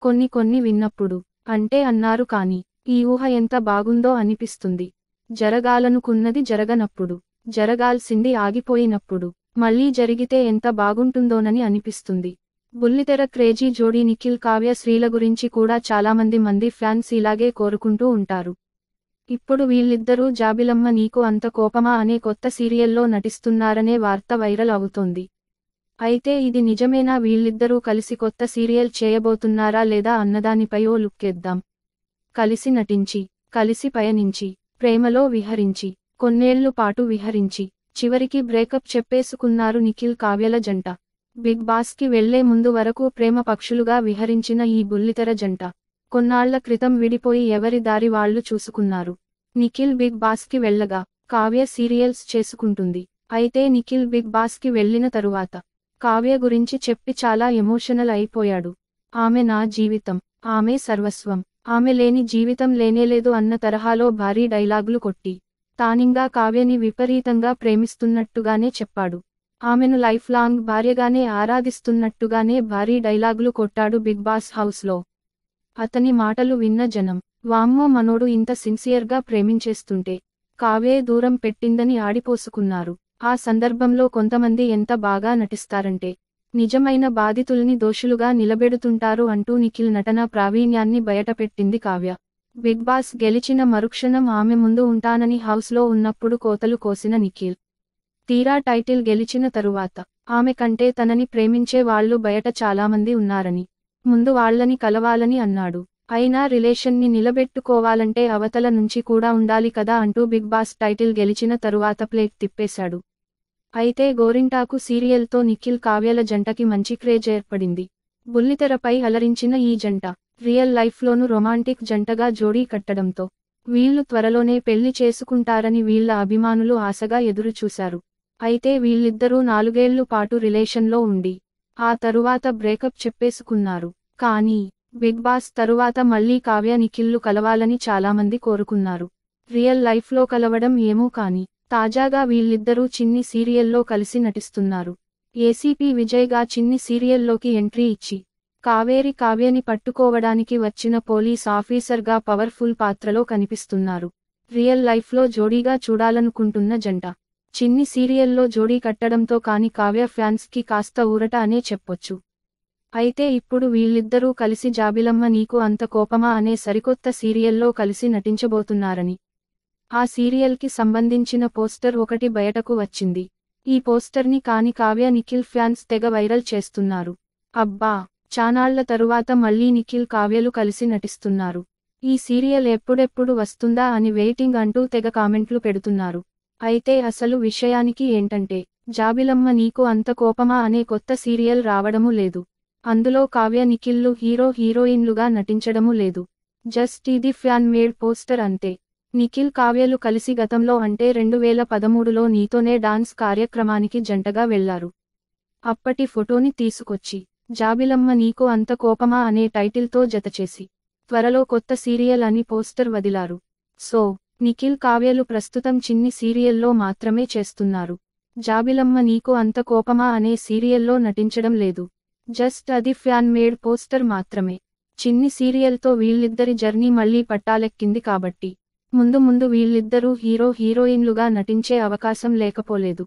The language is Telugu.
కొన్ని విన్నప్పుడు అంటే అన్నారు కాని ఈ ఊహ ఎంత బాగుందో అనిపిస్తుంది. జరగాలనుకున్నది జరగనప్పుడు, జరగాల్సింది ఆగిపోయినప్పుడు మళ్ళీ జరిగితే ఎంత బాగుంటుందోనని అనిపిస్తుంది. బుల్లితెర క్రేజీ జోడీ నిఖిల్ కావ్య శ్రీల గురించి కూడా చాలామంది ఫ్యాన్స్ ఇలాగే కోరుకుంటూ ఉంటారు. ఇప్పుడు వీళ్ళిద్దరూ జాబిలమ్మ నీకు అంత కోపమా అనే కొత్త సీరియల్లో నటిస్తున్నారనే వార్త వైరల్ అవుతోంది. అయితే ఇది నిజమేనా, వీళ్ళిద్దరూ కలిసి కొత్త సీరియల్ చేయబోతున్నారా లేదా అన్నదానిపై ఓ లుక్కేద్దాం. కలిసి నటించి, కలిసి పయనించి, ప్రేమలో విహరించి, కొన్నేళ్లు పాటు విహరించి, చివరికి బ్రేకప్ చెప్పేసుకున్నారు నిఖిల్ కావ్యల జంట. బిగ్ బాస్కి వెళ్లే ముందు వరకు ప్రేమ పక్షులుగా విహరించిన ఈ బుల్లితెర జంట కొన్నాళ్ల క్రితం విడిపోయి ఎవరి దారి వాళ్లు చూసుకున్నారు. నిఖిల్ బిగ్ బాస్కి వెళ్లగా కావ్య సీరియల్స్ చేసుకుంటుంది. అయితే నిఖిల్ బిగ్ బాస్కి వెళ్లిన తరువాత కావ్య గురించి చెప్పి చాలా ఎమోషనల్ అయిపోయాడు. ఆమె నా జీవితం, ఆమె సర్వస్వం, ఆమె లేని జీవితం లేనేలేదు అన్న తరహాలో భారీ డైలాగులు కొట్టి తానింగా కావ్యని విపరీతంగా ప్రేమిస్తున్నట్టుగానే చెప్పాడు. ఆమెను లైఫ్ లాంగ్ భార్యగానే ఆరాధిస్తున్నట్టుగానే భారీ డైలాగులు కొట్టాడు బిగ్ బాస్ హౌస్లో. అతని మాటలు విన్న జనం వామ్మో మనోడు ఇంత సిన్సియర్గా ప్రేమించేస్తుంటే కావ్యే దూరం పెట్టిందని ఆడిపోసుకున్నారు. ఆ సందర్భంలో కొంతమంది ఎంత బాగా నటిస్తారంటే నిజమైన బాధితుల్ని దోషులుగా నిలబెడుతుంటారు అంటూ నిఖిల్ నటన ప్రావీణ్యాన్ని బయటపెట్టింది కావ్య. బిగ్ బాస్ గెలిచిన మరుక్షణం ఆమె ముందు ఉంటానని హౌస్లో ఉన్నప్పుడు కోతలు కోసిన నిఖిల్ తీరా టైటిల్ గెలిచిన తరువాత ఆమె కంటే తనని ప్రేమించే వాళ్లు బయట చాలామంది ఉన్నారని, ముందు వాళ్లని కలవాలని అన్నాడు. అయినా రిలేషన్ని నిలబెట్టుకోవాలంటే అవతల నుంచి కూడా ఉండాలి కదా అంటూ బిగ్ బాస్ టైటిల్ గెలిచిన తరువాత ప్లేట్ తిప్పేశాడు. అయితే గోరింటాకు సీరియల్తో నిఖిల్ కావ్యల జంటకి మంచి క్రేజ్ ఏర్పడింది. బుల్లితెరపై అలరించిన ఈ జంట రియల్ లైఫ్లోనూ రొమాంటిక్ జంటగా జోడీ కట్టడంతో వీళ్లు త్వరలోనే పెళ్లి చేసుకుంటారని వీళ్ల అభిమానులు ఆశగా ఎదురుచూశారు. అయితే వీళ్ళిద్దరూ 4 ఏళ్లు పాటు రిలేషన్లో ఉండి ఆ తరువాత బ్రేకప్ చెప్పేసుకున్నారు. కానీ బిగ్ బాస్ తరువాత మళ్లీ కావ్య నిఖిల్లు కలవాలని చాలామంది కోరుకున్నారు. రియల్ లైఫ్లో కలవడం ఏమో కానీ తాజాగా వీళ్ళిద్దరూ చిన్ని సీరియల్లో కలిసి నటిస్తున్నారు. ఏసీపీ విజయ్గా చిన్ని సీరియల్లోకి ఎంట్రీ ఇచ్చి కావ్యని పట్టుకోవడానికి వచ్చిన పోలీస్ ఆఫీసర్గా పవర్ఫుల్ పాత్రలో కనిపిస్తున్నారు. రియల్ లైఫ్లో జోడీగా చూడాలనుకుంటున్న జంట చిన్ని సీరియల్లో జోడీ కట్టడంతో కాని కావ్య ఫ్యాన్స్కి కాస్త ఊరట అనే చెప్పొచ్చు. అయితే ఇప్పుడు వీళ్ళిద్దరూ కలిసి జాబిలమ్మ నీకు అంత కోపమా అనే సరికొత్త సీరియల్లో కలిసి నటించబోతున్నారని ఆ సీరియల్కి సంబంధించిన పోస్టర్ ఒకటి బయటకు వచ్చింది. ఈ పోస్టర్ని కాని కావ్య నిఖిల్ ఫ్యాన్స్ తెగ వైరల్ చేస్తున్నారు. అబ్బా, చానాళ్ల తరువాత మళ్లీ నిఖిల్ కావ్యలు కలిసి నటిస్తున్నారు. ఈ సీరియల్ ఎప్పుడెప్పుడు వస్తుందా అని వెయిటింగ్ అంటూ తెగ కామెంట్లు పెడుతున్నారు. అయితే అసలు విషయానికి ఏంటంటే జాబిలమ్మ నీకు అంత కోపమా అనే కొత్త సీరియల్ రావడము లేదు. అందులో కావ్య నిఖిల్లు హీరోయిన్లుగా నటించడము లేదు. జస్ట్ ఇది ఫ్యాన్ మేడ్ పోస్టర్ అంతే. నిఖిల్ కావ్యలు కలిసి గతంలో అంటే 2013లో నీతోనే డాన్స్ కార్యక్రమానికి జంటగా వెళ్లారు. అప్పటి ఫోటోని తీసుకొచ్చి జాబిలమ్మ నీకు అంత కోపమా అనే టైటిల్తో జతచేసి త్వరలో కొత్త సీరియల్ అని పోస్టర్ వదిలారు. సో నిఖిల్ కావ్యలు ప్రస్తుతం చిన్ని సీరియల్లో మాత్రమే చేస్తున్నారు. జాబిలమ్మ నీకు అంత కోపమా అనే సీరియల్లో నటించడం లేదు. జస్ట్ అది ఫ్యాన్ మేడ్ పోస్టర్ మాత్రమే. చిన్ని సీరియల్తో వీళ్ళిద్దరి జర్నీ మళ్లీ పట్టాలెక్కింది కాబట్టి ముందు వీళ్ళిద్దరూ హీరోయిన్లుగా నటించే అవకాశం లేకపోలేదు.